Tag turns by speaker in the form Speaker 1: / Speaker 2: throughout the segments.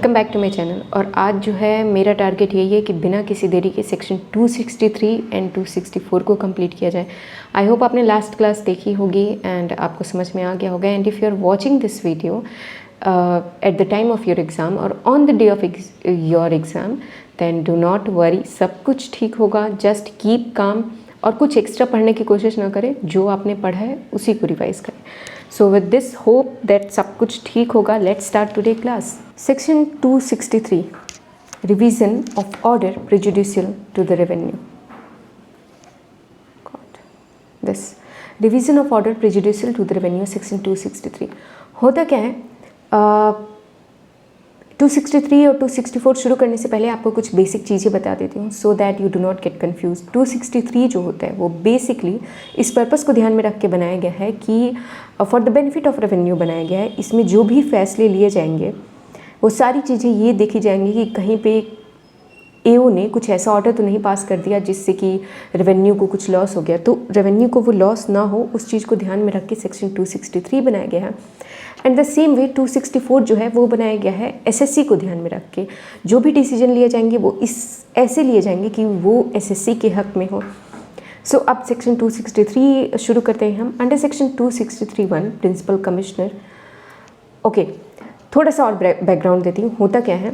Speaker 1: Welcome back to my channel. और आज जो है मेरा टारगेट यही है कि बिना किसी देरी के सेक्शन 263 एंड 264 को कंप्लीट किया जाए। आई होप आपने लास्ट क्लास देखी होगी एंड आपको समझ में आ गया होगा। And if you are watching this video at the time of your exam or on the day of your exam, then do not worry, सब कुछ ठीक होगा। जस्ट कीप काम और कुछ एक्स्ट्रा पढ़ने की कोशिश ना करें, जो आपने पढ़ा है उसी को रिवाइज करें। So with this hope that सब कुछ ठीक होगा, let's start today class. Section 263, revision of order prejudicial to the revenue. This revision of order prejudicial to the revenue, section 263 होता क्या है? 263 और 264 शुरू करने से पहले आपको कुछ बेसिक चीज़ें बता देती हूँ, so that you do not get confuse. 263 जो होता है वो बेसिकली इस पर्पस को ध्यान में रख के बनाया गया है कि for the benefit of revenue बनाया गया है। इसमें जो भी फैसले लिए जाएंगे वो सारी चीज़ें ये देखी जाएंगी कि कहीं पे एओ ने कुछ ऐसा ऑर्डर तो नहीं पास कर दिया जिससे कि रेवेन्यू को कुछ लॉस हो गया, तो रेवेन्यू को वो लॉस ना हो उस चीज़ को ध्यान में रख के सेक्शन 263 बनाया गया है। एंड द सेम वे 264 जो है वो बनाया गया है एसएससी को ध्यान में रख के। जो भी डिसीजन लिए जाएंगे वो इस ऐसे लिए जाएंगे कि वो एसएससी के हक में हो। सो अब सेक्शन 263 शुरू करते हैं हम। Under section 263(1) principal commissioner. Okay, थोड़ा सा और बैकग्राउंड देती हूँ। होता क्या है,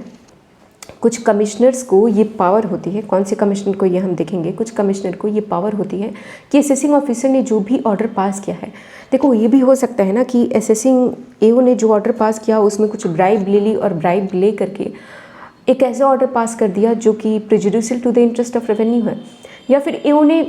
Speaker 1: कुछ कमिश्नर्स को ये पावर होती है, कौन से कमिश्नर को ये हम देखेंगे। कुछ कमिश्नर को ये पावर होती है कि असेसिंग ऑफिसर ने जो भी ऑर्डर पास किया है, देखो ये भी हो सकता है ना कि असेसिंग एओ ने जो ऑर्डर पास किया उसमें कुछ ब्राइब ले ली और ब्राइब ले करके एक ऐसा ऑर्डर पास कर दिया जो कि prejudicial to the interest of revenue है, या फिर एओ ने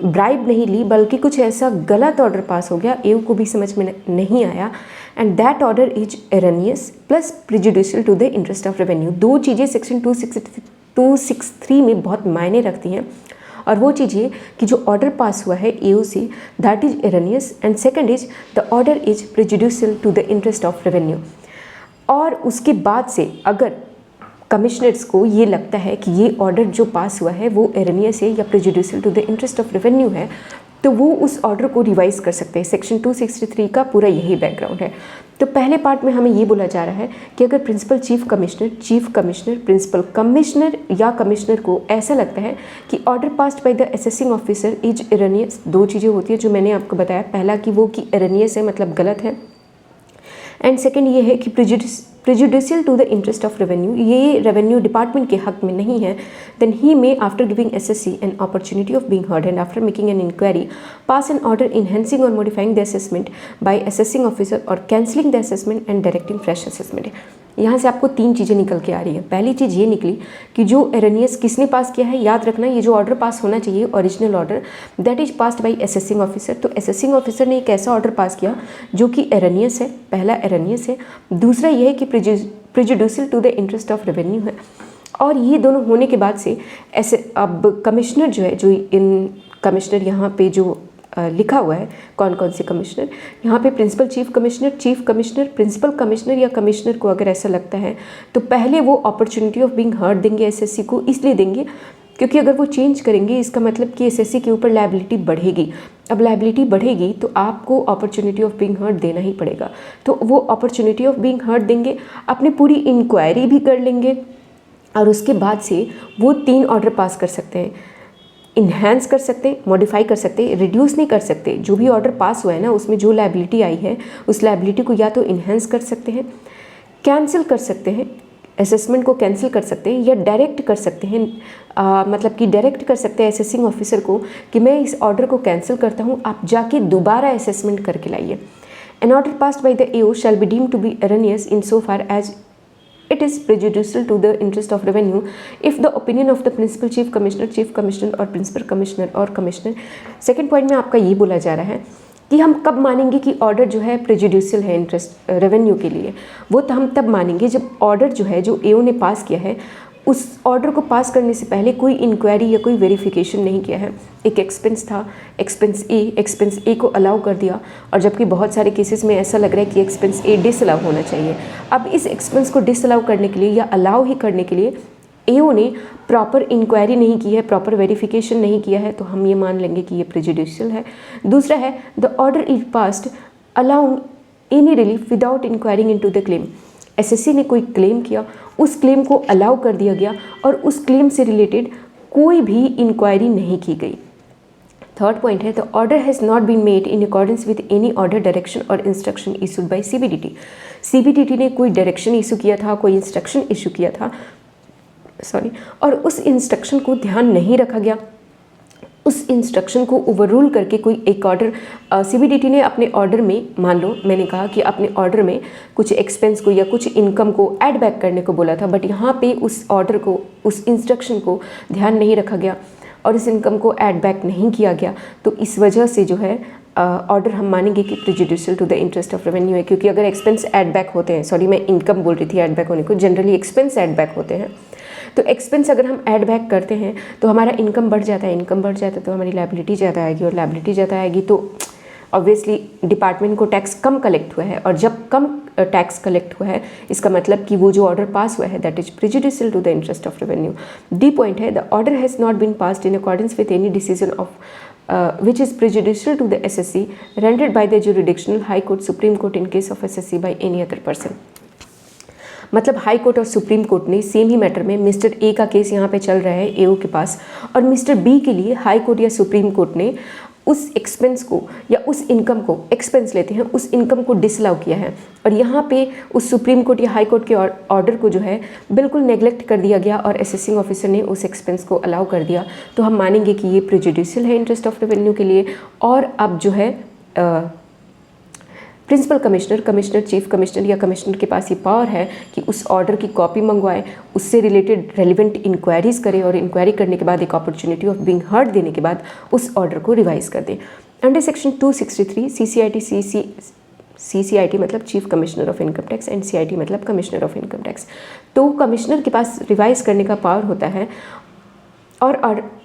Speaker 1: ब्राइब नहीं ली बल्कि कुछ ऐसा गलत ऑर्डर पास हो गया, एओ को भी समझ में नहीं आया, and that order is erroneous plus prejudicial to the interest of revenue. दो चीज़ें सेक्शन 263 में बहुत मायने रखती हैं, और वो चीज़ ये कि जो ऑर्डर पास हुआ है एओ से, that is erroneous, and second is the order is prejudicial to the interest of revenue. और उसके बाद से अगर कमिश्नर्स को ये लगता है कि ये ऑर्डर जो पास हुआ है वो एरनियस है या prejudicial to the interest of revenue है, तो वो उस ऑर्डर को रिवाइज कर सकते हैं। सेक्शन 263 का पूरा यही बैकग्राउंड है। तो पहले पार्ट में हमें ये बोला जा रहा है कि अगर principal chief commissioner, principal commissioner या कमिश्नर को ऐसा लगता है कि order passed by the assessing officer is erroneous, दो चीज़ें होती है जो मैंने आपको बताया। पहला कि वो कि एरनियस है मतलब गलत है, एंड सेकेंड ये है कि prejudicial to the interest of revenue, ये रेवेन्यू डिपार्टमेंट के हक में नहीं है, then he may after giving assessee an opportunity of being heard and after making an inquiry pass an order enhancing or modifying the assessment by assessing officer or cancelling the assessment and directing fresh assessment. यहाँ से आपको तीन चीज़ें निकल के आ रही है। पहली चीज़ ये निकली कि जो एरनियस किसने पास किया है, याद रखना ये जो ऑर्डर पास होना चाहिए original order, that is passed by assessing officer. तो असेसिंग ऑफिसर ने एक ऐसा ऑर्डर पास किया जो कि एरनियस है, पहला एरनियस है। दूसरा ये है कि prejudicial to the interest of revenue है। और ये दोनों होने के बाद से ऐसे अब कमिश्नर जो है, जो इन कमिश्नर यहाँ पे जो लिखा हुआ है कौन कौन से कमिश्नर, यहाँ पे principal chief commissioner, principal commissioner या कमिश्नर को अगर ऐसा लगता है तो पहले वो अपॉर्चुनिटी ऑफ बीइंग हर्ड देंगे एसएससी को। इसलिए देंगे क्योंकि अगर वो चेंज करेंगे इसका मतलब कि एसएससी के ऊपर लायबिलिटी बढ़ेगी। अब लायबिलिटी बढ़ेगी तो आपको अपॉर्चुनिटी ऑफ बीइंग हर्ड देना ही पड़ेगा। तो वो अपॉर्चुनिटी ऑफ बीइंग हर्ड देंगे, अपनी पूरी इंक्वायरी भी कर लेंगे, और उसके बाद से वो 3 ऑर्डर पास कर सकते हैं। इन्हेंस कर सकते हैं, मॉडिफाई कर सकते हैं, रिड्यूस नहीं कर सकते। जो भी ऑर्डर पास हुआ है ना उसमें जो लायबिलिटी आई है उस लायबिलिटी को या तो इन्हेंस कर सकते हैं, कैंसिल कर सकते हैं, असेसमेंट को कैंसिल कर सकते हैं, या डायरेक्ट कर सकते हैं। मतलब कि डायरेक्ट कर सकते हैं असेसिंग ऑफिसर को कि मैं इस ऑर्डर को कैंसिल करता हूँ, आप जाके दोबारा असेसमेंट करके लाइए। An order passed by the AO shall be deemed to be erroneous in so far as it is prejudicial to the interest of revenue if the opinion of the principal chief commissioner और principal commissioner और commissioner। Second point में आपका ये बोला जा रहा है कि हम कब मानेंगे कि ऑर्डर जो है प्रेजुडिशियल है इंटरेस्ट रेवेन्यू के लिए, वो तो हम तब मानेंगे जब ऑर्डर जो है जो एओ ने पास किया है उस ऑर्डर को पास करने से पहले कोई इंक्वायरी या कोई वेरिफिकेशन नहीं किया है। एक एक्सपेंस था, एक्सपेंस ए को अलाउ कर दिया, और जबकि बहुत सारे केसेस में ऐसा लग रहा है कि एक्सपेंस ए डिसअलाउ होना चाहिए। अब इस एक्सपेंस को डिसअलाउ करने के लिए या अलाउ ही करने के लिए एओ ने प्रॉपर इंक्वायरी नहीं की है, प्रॉपर वेरिफिकेशन नहीं किया है, तो हम ये मान लेंगे कि ये प्रेजुडिशियल है। दूसरा है the order is passed allowing any relief without enquiring into the claim. SSC ने कोई क्लेम किया, उस क्लेम को अलाउ कर दिया गया और उस क्लेम से रिलेटेड कोई भी इंक्वायरी नहीं की गई। थर्ड पॉइंट है the order has not been made in accordance with any order, direction or instruction issued by CBDT. CBDT ने कोई डायरेक्शन इशू किया था, कोई इंस्ट्रक्शन इशू किया था, और उस इंस्ट्रक्शन को ध्यान नहीं रखा गया। उस इंस्ट्रक्शन को ओवररूल करके कोई एक ऑर्डर सीबीडीटी ने अपने ऑर्डर में, मान लो मैंने कहा कि अपने ऑर्डर में कुछ एक्सपेंस को या कुछ इनकम को ऐड बैक करने को बोला था, बट यहाँ पे उस ऑर्डर को, उस इंस्ट्रक्शन को ध्यान नहीं रखा गया और इस इनकम को ऐड बैक नहीं किया गया, तो इस वजह से जो है ऑर्डर हम मानेंगे कि prejudicial to the interest of revenue है। क्योंकि अगर एक्सपेंस ऐड बैक होते हैं, सॉरी मैं इनकम बोल रही थी ऐड बैक होने को, जनरली एक्सपेंस ऐड बैक होते हैं, तो एक्सपेंस अगर हम ऐड बैक करते हैं तो हमारा इनकम बढ़ जाता है, इनकम बढ़ जाता है तो हमारी लायबिलिटी ज़्यादा आएगी, और लायबिलिटी ज़्यादा आएगी तो ऑब्वियसली डिपार्टमेंट को टैक्स कम कलेक्ट हुआ है, और जब कम टैक्स कलेक्ट हुआ है इसका मतलब कि वो जो ऑर्डर पास हुआ है that is prejudicial to the interest of revenue. D point है the order has not been passed in accordance with any decision of which is prejudicial to the SSC rendered by the jurisdictional high court, supreme court in case of SSC by any other person। मतलब high court or supreme court ने same ही matter में, mister A का case यहाँ पे चल रहा है एओ के पास, और मिस्टर बी के लिए हाई कोर्ट या सुप्रीम कोर्ट ने उस एक्सपेंस को या उस इनकम को, एक्सपेंस लेते हैं, उस इनकम को डिसअलाउ किया है, और यहाँ पे उस सुप्रीम कोर्ट या हाई कोर्ट के ऑर्डर को जो है बिल्कुल नेग्लेक्ट कर दिया गया और असेसिंग ऑफिसर ने उस एक्सपेंस को अलाउ कर दिया, तो हम मानेंगे कि ये प्रेजुडिशियल है इंटरेस्ट ऑफ रेवेन्यू के लिए। और अब जो है principal commissioner, commissioner, chief commissioner या कमिश्नर के पास ये पावर है कि उस ऑर्डर की कॉपी मंगवाए, उससे रिलेटेड रेलिवेंट इंक्वायरीज करे, और इंक्वायरी करने के बाद एक अपॉर्चुनिटी ऑफ बीइंग हर्ड देने के बाद उस ऑर्डर को रिवाइज कर दे। अंडर सेक्शन 263 CCIT मतलब chief commissioner of income tax and CIT मतलब कमिश्नर ऑफ इनकम टैक्स, तो कमिश्नर के पास रिवाइज करने का पावर होता है। और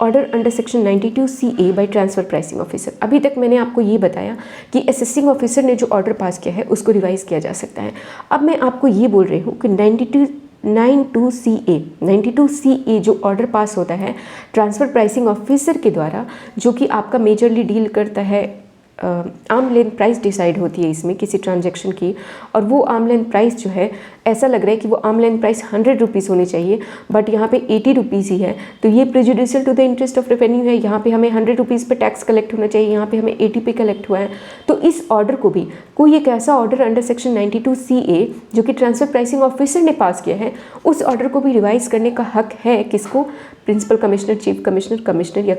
Speaker 1: order under section 92CA by transfer pricing officer. अभी तक मैंने आपको ये बताया कि असेसिंग ऑफिसर ने जो ऑर्डर पास किया है उसको रिवाइज किया जा सकता है। अब मैं आपको ये बोल रही हूँ कि 92CA जो ऑर्डर पास होता है ट्रांसफ़र प्राइसिंग ऑफिसर के द्वारा, जो कि आपका मेजरली डील करता है, आर्म लेंथ प्राइस डिसाइड होती है इसमें किसी ट्रांजैक्शन की, और वो आर्म लेंथ प्राइस जो है ऐसा लग रहा है कि वो आर्म लेंथ प्राइस 100 रुपीज़ होनी चाहिए, बट यहाँ पे 80 रुपीज़ ही है, तो ये prejudicial to the interest of revenue है। यहाँ पे हमें 100 रुपीज़ पे टैक्स कलेक्ट होना चाहिए, यहाँ पे हमें 80 पे कलेक्ट हुआ है, तो इस ऑर्डर को भी कोई एक ऐसा ऑर्डर अंडर सेक्शन 92CA जो कि ट्रांसफ़र प्राइसिंग ऑफिसर ने पास किया है, उस ऑर्डर को भी रिवाइज करने का हक है किसको? Principal commissioner, chief commissioner, commissioner या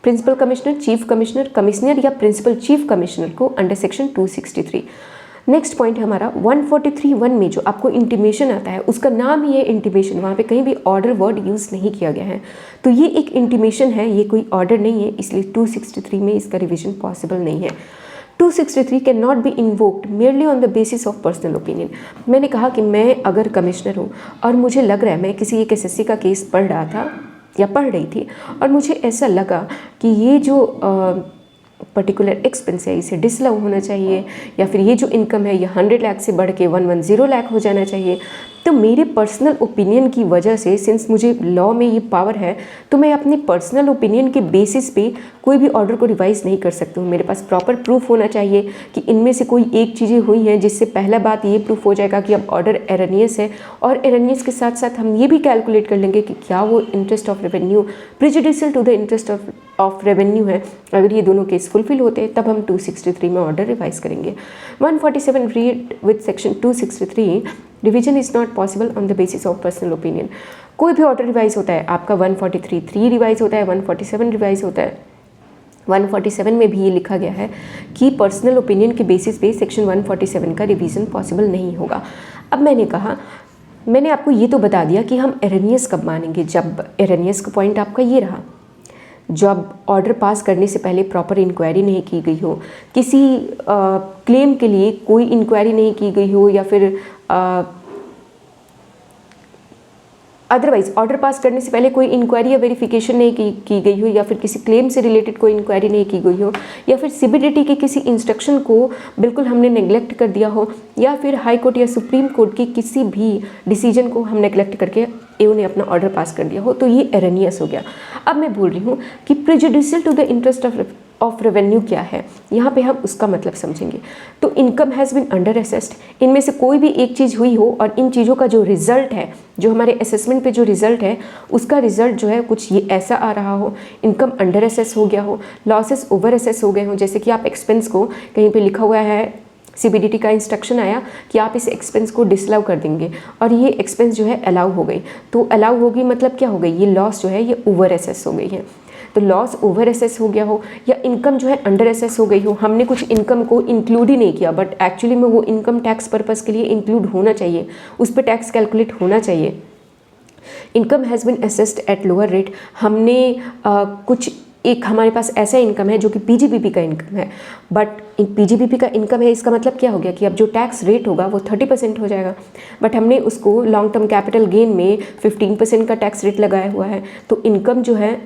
Speaker 1: principal commissioner, chief commissioner, commissioner या प्रिंसिपल चीफ कमिश्नर को अंडर सेक्शन 263। नेक्स्ट पॉइंट है हमारा 143(1) में जो आपको इंटीमेशन आता है, उसका नाम ही है इंटीमेशन, वहाँ पे कहीं भी ऑर्डर वर्ड यूज़ नहीं किया गया है, तो ये एक इंटीमेशन है, ये कोई ऑर्डर नहीं है, इसलिए 263 में इसका रिविजन पॉसिबल नहीं है। 263 can not B invoked merely on the basis of personal opinion. मैंने कहा कि मैं अगर कमिश्नर हूँ और मुझे लग रहा है, मैं किसी एक SSC का केस पढ़ रहा था या पढ़ रही थी, और मुझे ऐसा लगा कि ये जो पर्टिकुलर एक्सपेंस है इसे डिसअलाउ होना चाहिए, या फिर ये जो इनकम है ये 100 लाख से बढ़ के 110 लाख हो जाना चाहिए, तो मेरे पर्सनल ओपिनियन की वजह से, सिंस मुझे लॉ में ये पावर है, तो मैं अपनी पर्सनल ओपिनियन के बेसिस पे कोई भी ऑर्डर को रिवाइज नहीं कर सकती हूँ। मेरे पास प्रॉपर प्रूफ होना चाहिए कि इनमें से कोई एक चीज़ें हुई हैं, जिससे पहला बात ये प्रूफ हो जाएगा कि अब ऑर्डर एरनियस है, और एरनियस के साथ साथ हम ये भी कैलकुलेट कर लेंगे कि क्या वो interest of revenue prejudicial to the interest of revenue है। अगर ये दोनों केस फुलफिल होते हैं तब हम 263 में ऑर्डर रिवाइज करेंगे। 147 read with section 263 revision is not possible on the basis of personal opinion. कोई भी ऑर्डर रिवाइज होता है, आपका 143(3) रिवाइज होता है, 147 रिवाइज होता है। 147 में भी ये लिखा गया है कि पर्सनल ओपिनियन के बेसिस पे सेक्शन 147 का रिवीजन पॉसिबल नहीं होगा। अब मैंने आपको ये तो बता दिया कि हम एरनियस कब मानेंगे, जब एरनियस का पॉइंट आपका ये रहा, जब ऑर्डर पास करने से पहले प्रॉपर इंक्वायरी नहीं की गई हो, किसी क्लेम के लिए कोई इंक्वायरी नहीं की गई हो, या फिर अदरवाइज ऑर्डर पास करने से पहले कोई इंक्वायरी या वेरिफिकेशन नहीं की गई हो, या फिर किसी क्लेम से रिलेटेड कोई इंक्वायरी नहीं की गई हो, या फिर सीबीडीटी के किसी इंस्ट्रक्शन को बिल्कुल हमने नेग्लेक्ट कर दिया हो, या फिर हाई कोर्ट या सुप्रीम कोर्ट की किसी भी डिसीजन को हम नेग्लेक्ट करके एओ ने अपना ऑर्डर पास कर दिया हो, तो ये एरनियस हो गया। अब मैं बोल रही हूँ कि prejudicial to the interest of of revenue क्या है, यहाँ पे हम उसका मतलब समझेंगे। तो income has been under assessed, इनमें से कोई भी एक चीज़ हुई हो और इन चीज़ों का जो रिजल्ट है, जो हमारे असेसमेंट पे जो रिजल्ट है उसका रिजल्ट जो है कुछ ये ऐसा आ रहा हो, इनकम अंडर असेस हो गया हो, लॉसेस ओवर असेस हो गए हो। जैसे कि आप एक्सपेंस को कहीं पे लिखा हुआ है, CBDT का इंस्ट्रक्शन आया कि आप इस एक्सपेंस को डिसअलाउ कर देंगे और ये एक्सपेंस जो है अलाउ हो गई, तो अलाउ होगी मतलब क्या हो गई, ये लॉस जो है ये ओवर असेस हो गई है। तो लॉस ओवर असेस हो गया हो या इनकम जो है अंडर असेस हो गई हो, हमने कुछ इनकम को इंक्लूड ही नहीं किया बट एक्चुअली में वो इनकम टैक्स पर्पस के लिए इंक्लूड होना चाहिए, उस पर टैक्स कैलकुलेट होना चाहिए। Income has been assessed at lower rate, हमने कुछ एक हमारे पास ऐसा इनकम है जो कि PGBP का इनकम है, बट PGBP का इनकम है, इसका मतलब क्या हो गया कि अब जो टैक्स रेट होगा वो 30% हो जाएगा, बट हमने उसको लॉन्ग टर्म कैपिटल गेन में 15% का टैक्स रेट लगाया हुआ है। तो इनकम जो है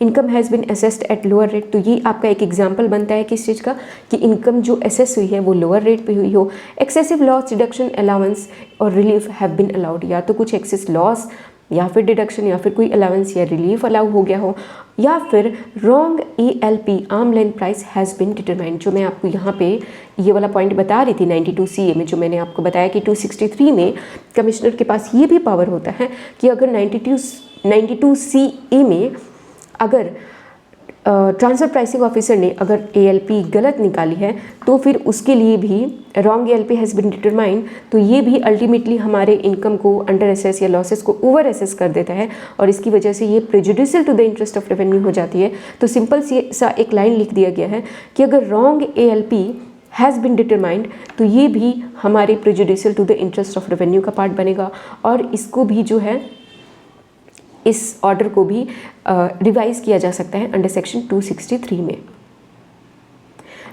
Speaker 1: income has been assessed at lower rate, तो ये आपका एक एग्जांपल बनता है किस चीज़ का, कि इनकम जो असेस हुई है वो लोअर रेट पे हुई हो। एक्सेसिव लॉस डिडक्शन अलाउंस और रिलीफ हैव बिन अलाउड, या तो कुछ एक्सेस लॉस या फिर डिडक्शन या फिर कोई अलाउंस या रिलीफ अलाउ हो गया हो, या फिर wrong ALP arm length price has been determined, जो मैं आपको यहाँ पे ये वाला पॉइंट बता रही थी 92CA में, जो मैंने आपको बताया कि 263 में कमिश्नर के पास ये भी पावर होता है कि अगर 92CA में अगर ट्रांसफर प्राइसिंग ऑफिसर ने अगर ALP गलत निकाली है तो फिर उसके लिए भी wrong ALP has been determined, तो ये भी अल्टीमेटली हमारे इनकम को अंडर असेस या लॉसेस को ओवर असेस कर देता है और इसकी वजह से ये prejudicial to the interest of revenue हो जाती है। तो सिंपल सा एक लाइन लिख दिया गया है कि अगर wrong ALP has been determined तो ये भी हमारे prejudicial to the interest of revenue का पार्ट बनेगा और इसको भी जो है इस ऑर्डर को भी रिवाइज किया जा सकता है अंडर सेक्शन 263 में।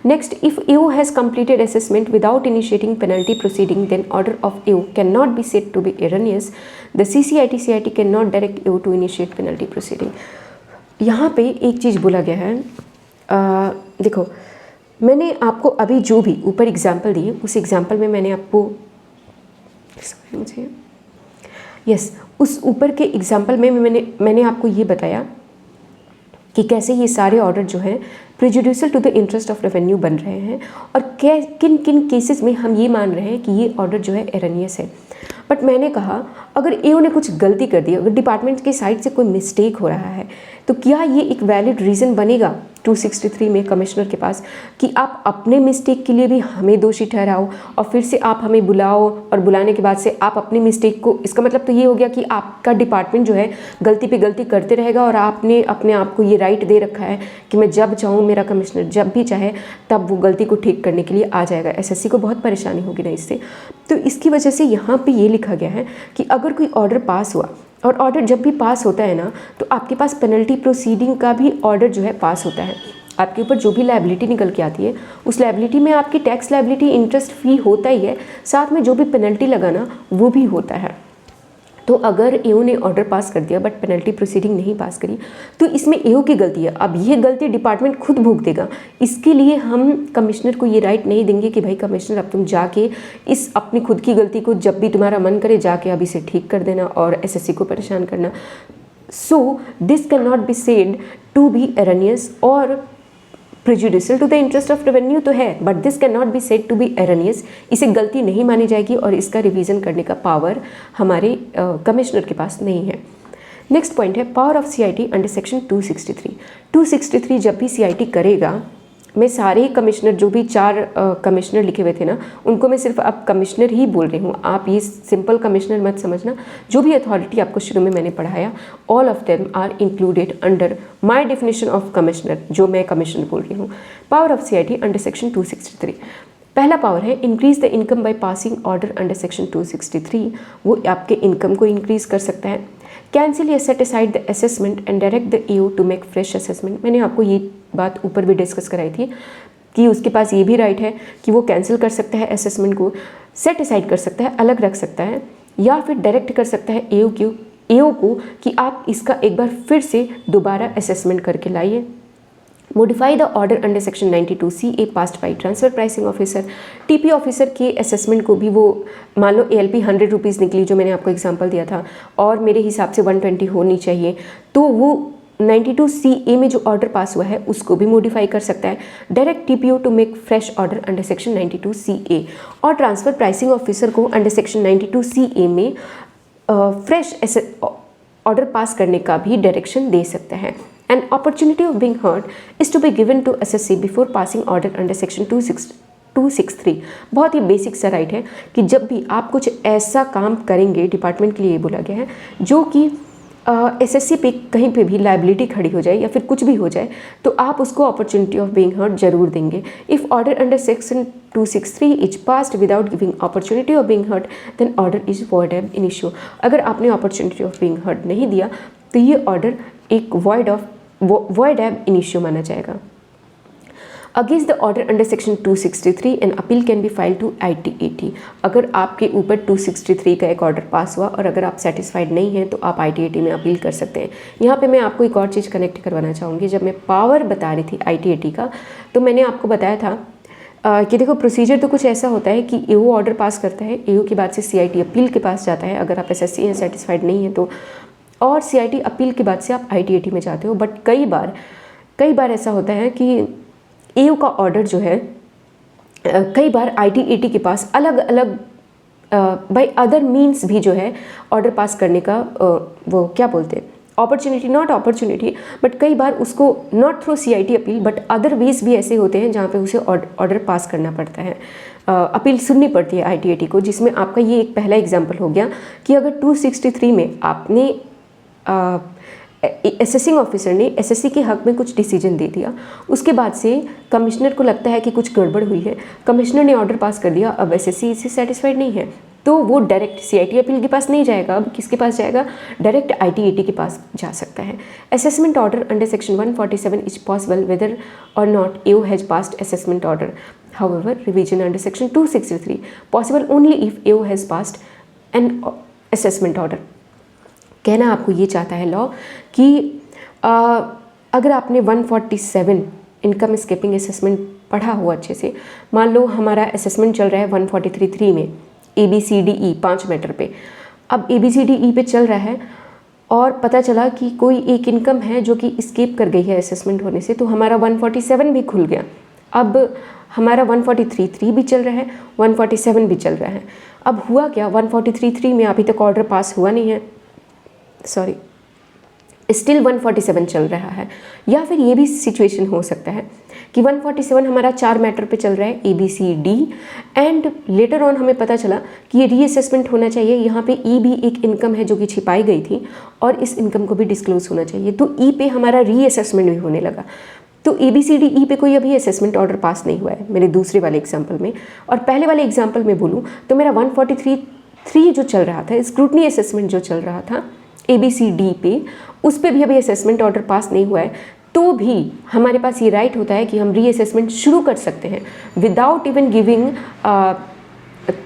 Speaker 1: Next, if AO has completed assessment without initiating penalty proceeding then order of AO can not be said to be erroneous, the CCIT can not direct AO to initiate penalty proceeding. यहाँ पे एक चीज़ बोला गया है, देखो मैंने आपको अभी जो भी ऊपर एग्जाम्पल दिए उस एग्जाम्पल में मैंने आपको उस ऊपर के एग्जाम्पल में मैंने आपको ये बताया कि कैसे ये सारे ऑर्डर जो हैं prejudicial to the interest of revenue बन रहे हैं और किन किन केसेस में हम ये मान रहे हैं कि ये ऑर्डर जो है एरनियस है। बट मैंने कहा अगर AO ने कुछ गलती कर दी, अगर डिपार्टमेंट की साइड से कोई मिस्टेक हो रहा है तो क्या ये एक वैलिड रीज़न बनेगा 263 में कमिश्नर के पास कि आप अपने मिस्टेक के लिए भी हमें दोषी ठहराओ और फिर से आप हमें बुलाओ और बुलाने के बाद से आप अपनी मिस्टेक को, इसका मतलब तो ये हो गया कि आपका डिपार्टमेंट जो है गलती पे गलती करते रहेगा और आपने अपने आप को ये राइट दे रखा है कि मैं जब चाहूँ मेरा कमिश्नर जब भी चाहे तब वो गलती को ठीक करने के लिए आ जाएगा। SSC को बहुत परेशानी होगी ना इससे, तो इसकी वजह से यहाँ पर ये लिखा गया है कि अगर कोई ऑर्डर पास हुआ और ऑर्डर जब भी पास होता है ना तो आपके पास पेनल्टी प्रोसीडिंग का भी ऑर्डर जो है पास होता है। आपके ऊपर जो भी लायबिलिटी निकल के आती है उस लायबिलिटी में आपकी टैक्स लायबिलिटी, इंटरेस्ट फी होता ही है, साथ में जो भी पेनल्टी लगाना वो भी होता है। तो अगर AO ने ऑर्डर पास कर दिया बट पेनल्टी प्रोसीडिंग नहीं पास करी तो इसमें AO की गलती है। अब ये गलती डिपार्टमेंट खुद भुगत देगा, इसके लिए हम कमिश्नर को ये राइट नहीं देंगे कि भाई कमिश्नर अब तुम जाके इस अपनी खुद की गलती को जब भी तुम्हारा मन करे जाके अब इसे ठीक कर देना और SSC को परेशान करना। So this can not be said to be erroneous और prejudicial to the interest of revenue तो है, but this can not be said to be erroneous, इसे गलती नहीं मानी जाएगी और इसका रिवीजन करने का पावर हमारे कमिश्नर के पास नहीं है। नेक्स्ट पॉइंट है power of CIT under section 263 जब भी CIT करेगा, मैं सारे कमिश्नर जो भी 4 कमिश्नर लिखे हुए थे ना उनको मैं सिर्फ अब कमिश्नर ही बोल रही हूँ, आप ये सिंपल कमिश्नर मत समझना। जो भी अथॉरिटी आपको शुरू में मैंने पढ़ाया all of them are included under my definition of commissioner, जो मैं कमिश्नर बोल रही हूँ। Power of CIT under section 263, पहला पावर है increase the income by passing order under section 263, वो आपके इनकम को इंक्रीज कर सकता है। कैंसिल या set aside the assessment and direct the AO to make fresh assessment, मैंने आपको ये बात ऊपर भी डिस्कस कराई थी कि उसके पास ये भी राइट है कि वो कैंसिल कर सकता है असेसमेंट को, सेट असाइड कर सकता है, अलग रख सकता है, या फिर डायरेक्ट कर सकता है AO को कि आप इसका एक बार फिर से दोबारा असेसमेंट करके लाइए। Modify the order under section 92CA passed by transfer pricing officer, TP officer के असेसमेंट को भी वो मान लो ALP 100 रुपीज़ निकली जो मैंने आपको एग्जांपल दिया था और मेरे हिसाब से 120 होनी चाहिए, तो वो 92CA में जो ऑर्डर पास हुआ है उसको भी मॉडिफाई कर सकता है, direct TPO to make fresh order under section 92CA, और ट्रांसफर प्राइसिंग ऑफिसर को अंडर सेक्शन 92CA में फ्रेश ऑर्डर पास करने का भी डायरेक्शन दे सकता है। An opportunity of being heard is to be given to assessee before passing order under section 263। बहुत ही बेसिक सा राइट है कि जब भी आप कुछ ऐसा काम करेंगे, डिपार्टमेंट के लिए बोला गया है, जो कि एसएससी पे कहीं पे भी लाइबिलिटी खड़ी हो जाए या फिर कुछ भी हो जाए, तो आप उसको अपॉर्चुनिटी ऑफ बीइंग हर्ड जरूर देंगे। If order under section 263 is passed without giving opportunity of being heard then order is void ab initio. अगर आपने अपॉर्चुनिटी ऑफ बीइंग हर्ड नहीं दिया तो ये ऑर्डर एक वॉइड एब इनिशियो माना जाएगा। Against the order under section 263 an appeal can be file to ITAT। अगर आपके ऊपर 263 का एक ऑर्डर पास हुआ और अगर आप सेटिस्फाइड नहीं हैं तो आप ITAT में अपील कर सकते हैं। यहाँ पे मैं आपको एक और चीज़ कनेक्ट करवाना चाहूँगी। जब मैं पावर बता रही थी ITAT का, तो मैंने आपको बताया था कि देखो प्रोसीजर तो कुछ ऐसा होता है कि AO ऑर्डर पास करता है, AO के बाद से CIT अपील के पास जाता है अगर आप SSC हैं, सेटिस्फाइड नहीं है तो, और CIT अपील के बाद से आप ITAT में जाते हो। बट कई बार ऐसा होता है कि AO का ऑर्डर जो है कई बार ITAT के पास अलग अलग बाय अदर मीन्स भी जो है ऑर्डर पास करने का वो क्या बोलते हैं, अपॉर्चुनिटी, नॉट अपॉर्चुनिटी बट कई बार उसको not through CIT appeal but other ways भी ऐसे होते हैं जहाँ पे उसे ऑर्डर पास करना पड़ता है, अपील सुननी पड़ती है ITAT को। जिसमें आपका ये एक पहला एग्जाम्पल हो गया कि अगर 263 में आपने असेसिंग ऑफिसर ने SSC के हक में कुछ डिसीजन दे दिया, उसके बाद से कमिश्नर को लगता है कि कुछ गड़बड़ हुई है, कमिश्नर ने ऑर्डर पास कर दिया, अब SSC इससे सेटिस्फाइड नहीं है, तो वो डायरेक्ट CIT अपील के पास नहीं जाएगा, अब किसके पास जाएगा, डायरेक्ट ITAT के पास जा सकता है। Assessment order under section 147 is possible whether or not AO has passed assessment order, however revision under section 263 possible only if AO has passed an assessment order. कहना आपको ये चाहता है लॉ कि अगर आपने 147 इनकम स्केपिंग असेसमेंट पढ़ा हो अच्छे से, मान लो हमारा असेसमेंट चल रहा है 143.3 में ABCDE 5 मैटर पे, अब ABCDE पे चल रहा है और पता चला कि कोई एक इनकम है जो कि स्केप कर गई है असेसमेंट होने से, तो हमारा 147 भी खुल गया। अब हमारा 143.3 भी चल रहा है, 147 भी चल रहा है। अब हुआ क्या, 143.3 में अभी तक ऑर्डर पास हुआ नहीं है, सॉरी स्टिल 147 चल रहा है। या फिर ये भी सिचुएशन हो सकता है कि 147 हमारा 4 मैटर पे चल रहा है ABCD एंड लेटर ऑन हमें पता चला कि ये रीअसेसमेंट होना चाहिए, यहाँ पे E भी एक इनकम है जो कि छिपाई गई थी और इस इनकम को भी डिस्क्लोज होना चाहिए, तो E पे हमारा रीअसेसमेंट भी होने लगा। तो ABCD E पे कोई अभी असेसमेंट ऑर्डर पास नहीं हुआ है मेरे दूसरे वाले एग्जाम्पल में, और पहले वाले एग्जाम्पल में बोलूँ तो मेरा 143.3 जो चल रहा था, स्क्रूटनी असेसमेंट जो चल रहा था ABCD पे, उस पर भी अभी असेसमेंट ऑर्डर पास नहीं हुआ है, तो भी हमारे पास ये राइट होता है कि हम रीअसेसमेंट शुरू कर सकते हैं without even giving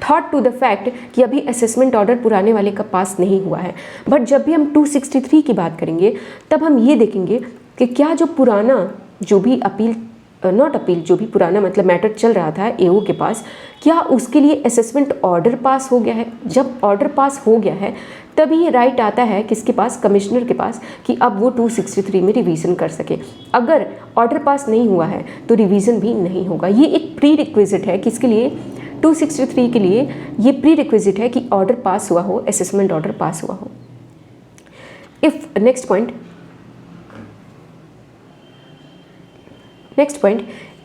Speaker 1: thought to the fact कि अभी असेसमेंट ऑर्डर पुराने वाले का पास नहीं हुआ है। बट जब भी हम 263 की बात करेंगे तब हम ये देखेंगे कि क्या जो पुराना जो भी अपील नॉट अपील जो भी पुराना मतलब मैटर चल रहा था AO के पास, क्या उसके लिए असेसमेंट ऑर्डर पास हो गया है। जब ऑर्डर पास हो गया है तभी ये राइट आता है किसके पास, कमिश्नर के पास, कि अब वो 263 में रिवीजन कर सके। अगर ऑर्डर पास नहीं हुआ है तो रिवीजन भी नहीं होगा। ये एक प्री रिक्विजिट है किसके लिए, 263 के लिए ये प्री रिक्विजिट है कि ऑर्डर पास हुआ हो, असेसमेंट ऑर्डर पास हुआ हो। If next point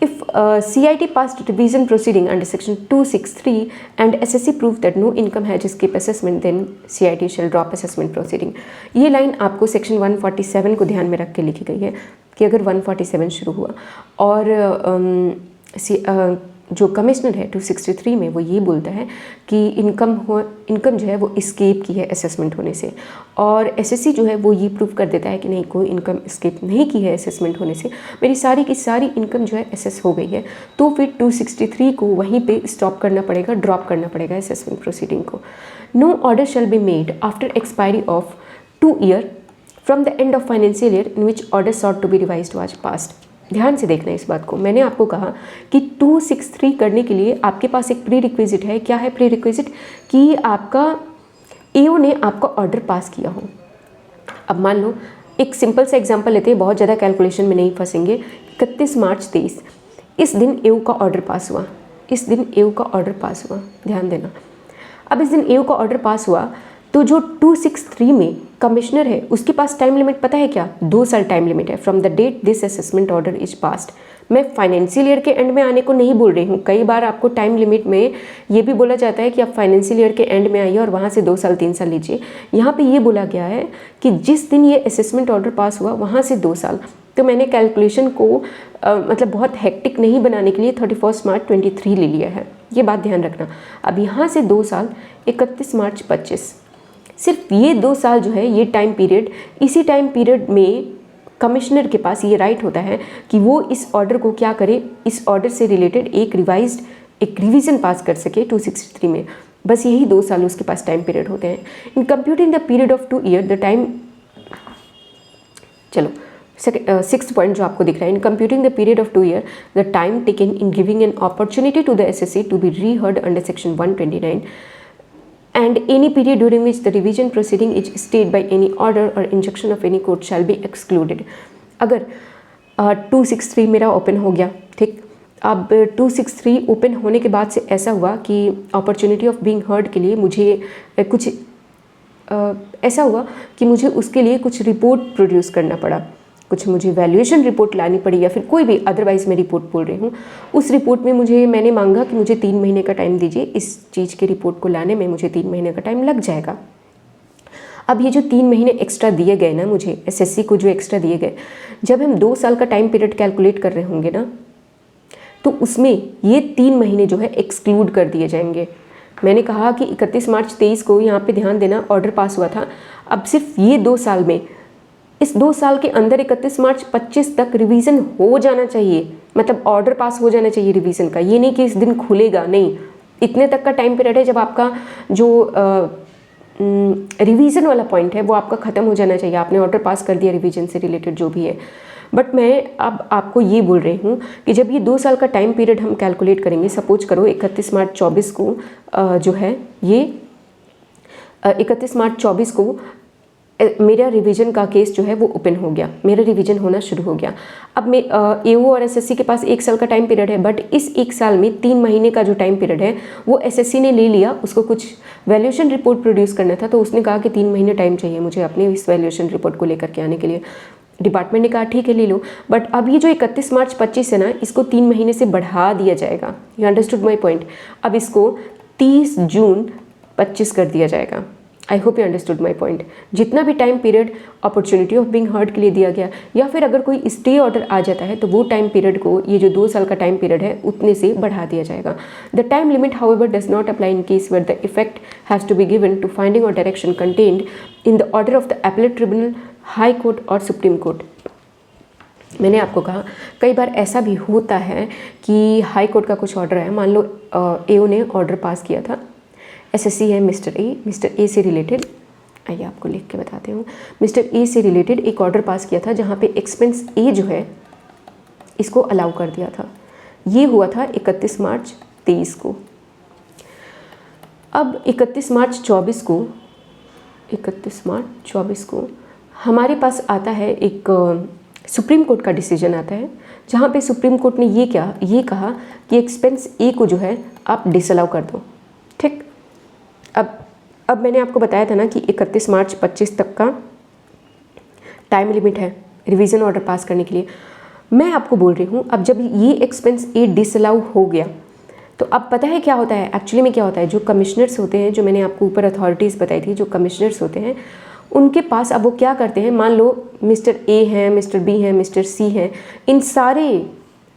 Speaker 1: if CIT passed revision proceeding under section 263 and SSC proved that no income has escaped assessment, then CIT shall drop assessment proceeding। ये line आपको section 147 को ध्यान में रख के लिखी गई है कि अगर 147 शुरू हुआ और जो कमिश्नर है 263 में वो ये बोलता है कि इनकम जो है वो स्केप की है असेसमेंट होने से, और SSC जो है वो ये प्रूव कर देता है कि नहीं, कोई इनकम स्केप नहीं की है असेसमेंट होने से, मेरी सारी की सारी इनकम जो है असेस हो गई है, तो फिर 263 को वहीं पे स्टॉप करना पड़ेगा, ड्रॉप करना पड़ेगा असेसमेंट प्रोसीडिंग को। No order shall be made after expiry of 2 year from the end of financial year in which order sought to be revised was passed. ध्यान से देखना इस बात को, मैंने आपको कहा कि 263 करने के लिए आपके पास एक प्री रिक्विजिट है। क्या है प्री रिक्विजिट, कि आपका AO ने आपका ऑर्डर पास किया हो। अब मान लो एक सिंपल सा एग्जांपल लेते हैं, बहुत ज़्यादा कैलकुलेशन में नहीं फंसेंगे। 31 मार्च 23, इस दिन एयू का ऑर्डर पास हुआ, इस दिन एयू का ऑर्डर पास हुआ, ध्यान देना। अब इस दिन एयू का ऑर्डर पास हुआ तो जो 263 में कमिश्नर है उसके पास टाइम लिमिट पता है क्या? 2 साल टाइम लिमिट है, from the date this assessment order is passed. मैं फाइनेंशियल ईयर के एंड में आने को नहीं बोल रही हूँ। कई बार आपको टाइम लिमिट में ये भी बोला जाता है कि आप फाइनेंशियल ईयर के एंड में आइए और वहाँ से 2 साल 3 साल लीजिए। यहाँ पे ये बोला गया है कि जिस दिन ये असेसमेंट ऑर्डर पास हुआ वहाँ से 2 साल। तो मैंने कैलकुलेशन को मतलब बहुत हेक्टिक नहीं बनाने के लिए 31 मार्च 23 ले लिया है, ये बात ध्यान रखना। अब यहाँ से 2 साल 31 मार्च 25, सिर्फ ये 2 साल जो है ये टाइम पीरियड, इसी टाइम पीरियड में कमिश्नर के पास ये राइट होता है कि वो इस ऑर्डर को क्या करे, इस ऑर्डर से रिलेटेड एक रिवीजन पास कर सके 263 में। बस यही 2 साल उसके पास टाइम पीरियड होते हैं। In computing the period of 2 year the time, चलो 6th पॉइंट जो आपको दिख रहा है, in computing the period of 2 year the time taken in giving an opportunity to the assessee to be reheard under section 129 and any period during which the revision proceeding is stayed by any order or injunction of any court shall be excluded। अगर 263 मेरा open हो गया, ठीक, अब 263 open होने के बाद से ऐसा हुआ कि अपॉर्चुनिटी ऑफ बीइंग हर्ड के लिए मुझे कुछ ऐसा हुआ कि मुझे उसके लिए कुछ रिपोर्ट प्रोड्यूस करना पड़ा, कुछ मुझे वैल्यूएशन रिपोर्ट लानी पड़ी, या फिर कोई भी अदरवाइज मैं रिपोर्ट बोल रही हूँ। उस रिपोर्ट में मैंने मांगा कि मुझे 3 महीने का टाइम दीजिए, इस चीज़ के रिपोर्ट को लाने में मुझे 3 महीने का टाइम लग जाएगा। अब ये जो 3 महीने एक्स्ट्रा दिए गए ना मुझे, एसएससी को जो एक्स्ट्रा दिए गए, जब हम 2 साल का टाइम पीरियड कैलकुलेट कर रहे होंगे ना, तो उसमें ये 3 महीने जो है एक्सक्लूड कर दिए जाएंगे। मैंने कहा कि 31 मार्च 23 को यहाँ पे ध्यान देना ऑर्डर पास हुआ था। अब सिर्फ ये 2 साल में, इस 2 साल के अंदर 31 मार्च 25 तक रिवीजन हो जाना चाहिए, मतलब ऑर्डर पास हो जाना चाहिए रिवीजन का। ये नहीं कि इस दिन खुलेगा, नहीं, इतने तक का टाइम पीरियड है जब आपका जो रिवीजन वाला पॉइंट है वो आपका ख़त्म हो जाना चाहिए। आपने ऑर्डर पास कर दिया रिवीजन से रिलेटेड जो भी है। बट मैं अब आपको ये बोल रही हूँ कि जब ये 2 साल का टाइम पीरियड हम कैलकुलेट करेंगे, सपोज करो 31 मार्च 24 को जो है ये 31 मार्च 24 को मेरा रिवीजन का केस जो है वो ओपन हो गया, मेरा रिवीजन होना शुरू हो गया। अब मैं एओ और एसएससी के पास 1 साल का टाइम पीरियड है, बट इस 1 साल में 3 महीने का जो टाइम पीरियड है वो एसएससी ने ले लिया। उसको कुछ वैल्यूएशन रिपोर्ट प्रोड्यूस करना था, तो उसने कहा कि 3 महीने टाइम चाहिए मुझे अपने इस वैल्यूएशन रिपोर्ट को लेकर के आने के लिए। डिपार्टमेंट ने कहा ठीक है ले लो, बट अब ये जो 31 मार्च 25 है ना, इसको 3 महीने से बढ़ा दिया जाएगा। You understood my point. अब इसको 30 जून 25 कर दिया जाएगा। आई hope you understood my point. जितना भी time period opportunity of being heard के लिए दिया गया, या फिर अगर कोई स्टे ऑर्डर आ जाता है तो वो टाइम पीरियड को, ये जो 2 साल का टाइम पीरियड है, उतने से बढ़ा दिया जाएगा। The time limit however does not apply in case where the effect has to be given to finding or direction contained in the order of the appellate tribunal, high court or supreme court. मैंने आपको कहा कई बार ऐसा भी होता है कि high court का कुछ ऑर्डर है, मान लो एओ ने ऑर्डर पास किया था, एसएससी है मिस्टर ए से रिलेटेड, आइए आपको लिख के बताते हूँ। मिस्टर ए से रिलेटेड एक ऑर्डर पास किया था जहाँ पे एक्सपेंस ए जो है इसको अलाउ कर दिया था। ये हुआ था 31 मार्च 23 को। अब 31 मार्च 24 को हमारे पास आता है एक सुप्रीम कोर्ट का डिसीजन आता है, जहाँ पे सुप्रीम कोर्ट ने ये कहा कि एक्सपेंस ए को जो है आप डिसअलाउ कर दो। ठीक, अब मैंने आपको बताया था ना कि 31 मार्च 25 तक का टाइम लिमिट है रिवीजन ऑर्डर पास करने के लिए। मैं आपको बोल रही हूँ अब जब ये एक्सपेंस ए डिसअलाउ हो गया तो अब पता है क्या होता है, एक्चुअली में क्या होता है, जो कमिश्नर्स होते हैं, जो मैंने आपको ऊपर अथॉरिटीज़ बताई थी, जो कमिश्नर्स होते हैं उनके पास अब वो क्या करते हैं, मान लो मिस्टर ए हैं, मिस्टर बी हैं, मिस्टर सी हैं, इन सारे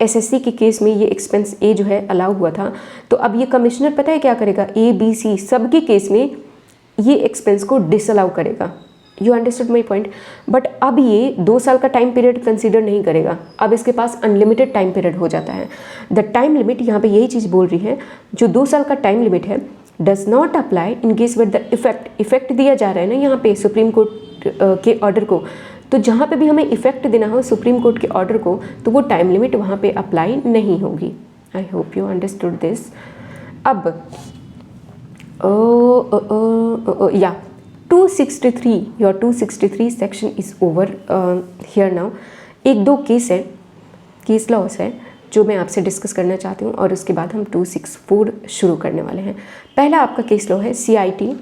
Speaker 1: एसएससी के केस में ये एक्सपेंस ए जो है अलाउ हुआ था, तो अब ये कमिश्नर पता है क्या करेगा, ए बी सी सबके केस में ये एक्सपेंस को डिसअलाउ करेगा। You understood my point. But अब ये 2 साल का टाइम पीरियड कंसीडर नहीं करेगा, अब इसके पास अनलिमिटेड टाइम पीरियड हो जाता है। द टाइम लिमिट यहाँ पे यही चीज़ बोल रही है, जो 2 साल का टाइम लिमिट है does not apply in case with the effect दिया जा रहा है ना यहाँ पे सुप्रीम कोर्ट के ऑर्डर को, तो जहाँ पे भी हमें इफेक्ट देना हो सुप्रीम कोर्ट के ऑर्डर को, तो वो टाइम लिमिट वहाँ पे अप्लाई नहीं होगी। आई होप यू अंडरस्टूड दिस। अब या 263, your 263 section is over here now. एक दो केस लॉस है जो मैं आपसे डिस्कस करना चाहती हूँ और उसके बाद हम 264 शुरू करने वाले हैं। पहला आपका केस लॉ है CIT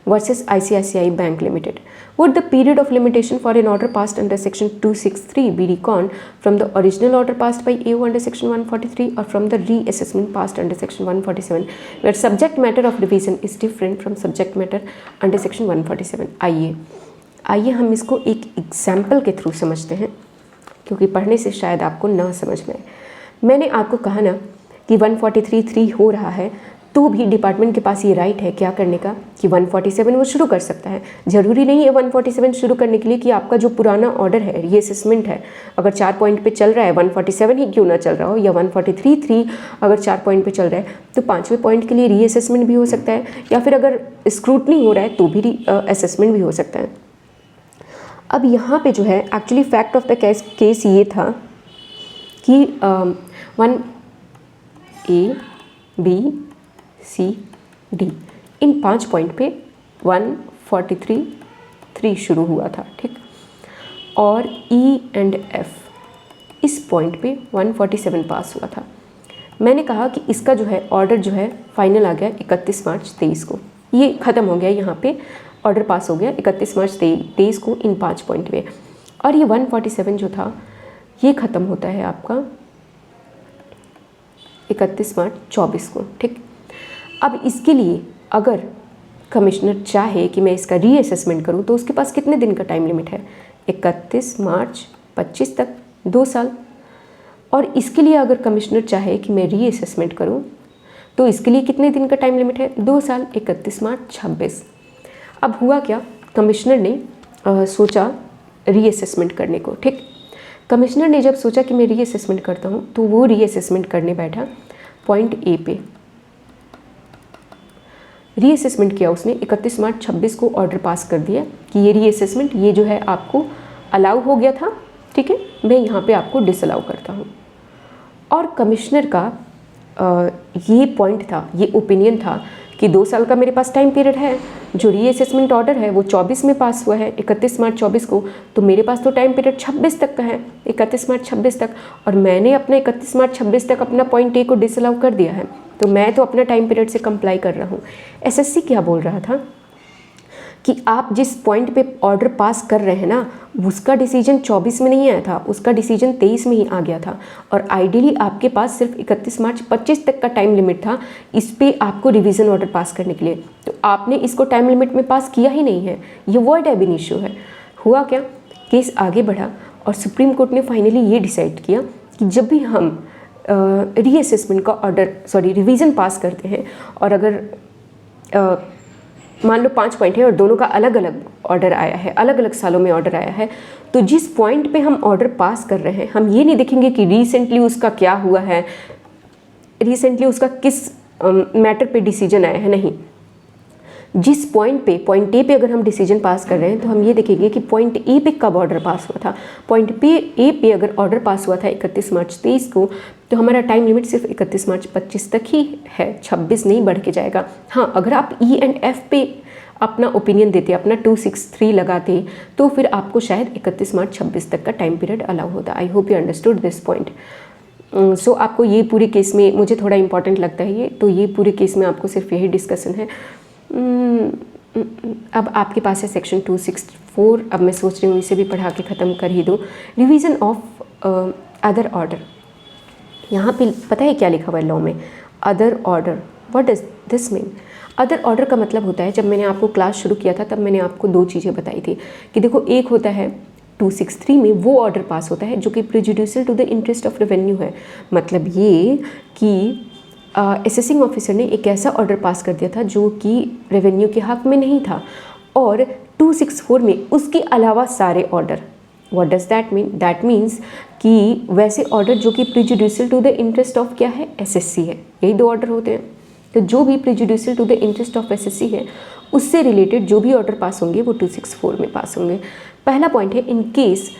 Speaker 1: versus ICICI bank limited. Would the period of limitation for an order passed under section 263 be reckoned from the original order passed by AO under section 143 or from the reassessment passed under section 147 where subject matter of division is different from subject matter under section 147? आइए हम इसको एक example के through समझते हैं, क्योंकि पढ़ने से शायद आपको ना समझ में आए। मैंने आपको कहा ना कि 143(3) हो रहा है, तो भी डिपार्टमेंट के पास ये राइट है क्या करने का कि 147 वो शुरू कर सकता है। ज़रूरी नहीं है 147 शुरू करने के लिए कि आपका जो पुराना ऑर्डर है, रीअसेसमेंट है, अगर 4 पॉइंट पे चल रहा है, 147 ही क्यों ना चल रहा हो, या 143(3) अगर 4 पॉइंट पे चल रहा है तो 5वें पॉइंट के लिए रीअसेसमेंट भी हो सकता है, या फिर अगर स्क्रूटनी हो रहा है तो भी असेसमेंट भी हो सकता है। अब यहाँ पे जो है actually fact of the case ये था कि 1A B C D इन 5 पॉइंट पे 143(3) शुरू हुआ था, ठीक, और E एंड F इस पॉइंट पे 147 पास हुआ था। मैंने कहा कि इसका जो है ऑर्डर जो है फाइनल आ गया 31 मार्च 23 को, ये ख़त्म हो गया, यहाँ पे ऑर्डर पास हो गया 31 मार्च 23 को इन 5 पॉइंट पे, और ये 147 जो था ये ख़त्म होता है आपका 31 मार्च 24 को, ठीक। अब इसके लिए अगर कमिश्नर चाहे कि मैं इसका रीअसेसमेंट करूं तो उसके पास कितने दिन का टाइम लिमिट है? 31 मार्च 25 तक, 2 साल। और इसके लिए अगर कमिश्नर चाहे कि मैं रीअसेसमेंट करूं तो इसके लिए कितने दिन का टाइम लिमिट है? 2 साल, 31 मार्च 26। अब हुआ क्या, कमिश्नर ने सोचा रीअसेसमेंट करने को, ठीक। कमिश्नर ने जब सोचा कि मैं रीअसेसमेंट करता हूँ तो वो रीअसेसमेंट करने बैठा पॉइंट ए पे। रीअसेसमेंट किया उसने, 31 मार्च 26 को ऑर्डर पास कर दिया कि ये रीअसेसमेंट ये जो है आपको अलाउ हो गया था, ठीक है, मैं यहाँ पे आपको डिसअलाउ करता हूँ। और कमिश्नर का ये पॉइंट था, ये ओपिनियन था कि 2 साल का मेरे पास टाइम पीरियड है, जो रीअसेसमेंट ऑर्डर है वो 24 में पास हुआ है 31 मार्च 24 को, तो मेरे पास तो टाइम पीरियड 26 तक का है, 31 मार्च 26 तक, और मैंने अपना 31 मार्च 26 तक अपना पॉइंट ए को डिसअलाउ कर दिया है, तो मैं तो अपना टाइम पीरियड से कंप्लाई कर रहा हूँ। एसएससी क्या बोल रहा था कि आप जिस पॉइंट पे ऑर्डर पास कर रहे हैं ना, उसका डिसीजन 24 में नहीं आया था, उसका डिसीजन 23 में ही आ गया था, और आइडियली आपके पास सिर्फ 31 मार्च 25 तक का टाइम लिमिट था इस पे आपको रिवीजन ऑर्डर पास करने के लिए, तो आपने इसको टाइम लिमिट में पास किया ही नहीं है, ये वर्ड एब इनिशियो है। हुआ क्या, केस आगे बढ़ा और सुप्रीम कोर्ट ने फाइनली ये डिसाइड किया कि जब भी हम रीअसेसमेंट का ऑर्डर रिवीजन पास करते हैं, और अगर मान लो 5 पॉइंट है और दोनों का अलग अलग ऑर्डर आया है, अलग अलग सालों में ऑर्डर आया है, तो जिस पॉइंट पे हम ऑर्डर पास कर रहे हैं हम ये नहीं देखेंगे कि रिसेंटली उसका क्या हुआ है, रिसेंटली उसका किस मैटर पे डिसीजन आया है, नहीं, जिस पॉइंट ए पे अगर हम डिसीजन पास कर रहे हैं तो हम ये देखेंगे कि पॉइंट ए पे कब ऑर्डर पास हुआ था। पॉइंट ए पे अगर ऑर्डर पास हुआ था 31 मार्च 23 को, तो हमारा टाइम लिमिट सिर्फ 31 मार्च 25 तक ही है, 26 नहीं बढ़ के जाएगा। हाँ, अगर आप ई एंड एफ पे अपना ओपिनियन देते, अपना 263 लगाते, तो फिर आपको शायद 31 मार्च 26 तक का टाइम पीरियड अलाउ होता। I hope you understood this point. So आपको ये पूरे केस में, मुझे थोड़ा इंपॉर्टेंट लगता है ये, तो ये पूरे केस में आपको सिर्फ यही डिस्कशन है। अब आपके पास है सेक्शन 264, अब मैं सोच रही हूँ इसे भी पढ़ा के ख़त्म कर ही दूँ। रिवीजन ऑफ अदर ऑर्डर, यहाँ पे पता है क्या लिखा हुआ है लॉ में? Other order. What does this mean? Other order का मतलब होता है, जब मैंने आपको क्लास शुरू किया था तब मैंने आपको 2 चीज़ें बताई थी कि देखो, एक होता है 263 में वो ऑर्डर पास होता है जो कि prejudicial to the interest of revenue है। मतलब ये कि असेसिंग ऑफिसर ने एक ऐसा ऑर्डर पास कर दिया था जो कि रेवेन्यू के हक में नहीं था, और 264 में उसके अलावा सारे order. What does that mean? That means कि वैसे ऑर्डर जो कि prejudicial to the interest of क्या है? एसएससी है। यही 2 ऑर्डर होते हैं। तो जो भी prejudicial to the interest of assessee है, उससे रिलेटेड जो भी ऑर्डर पास होंगे वो 264 में पास होंगे। पहला पॉइंट है, in case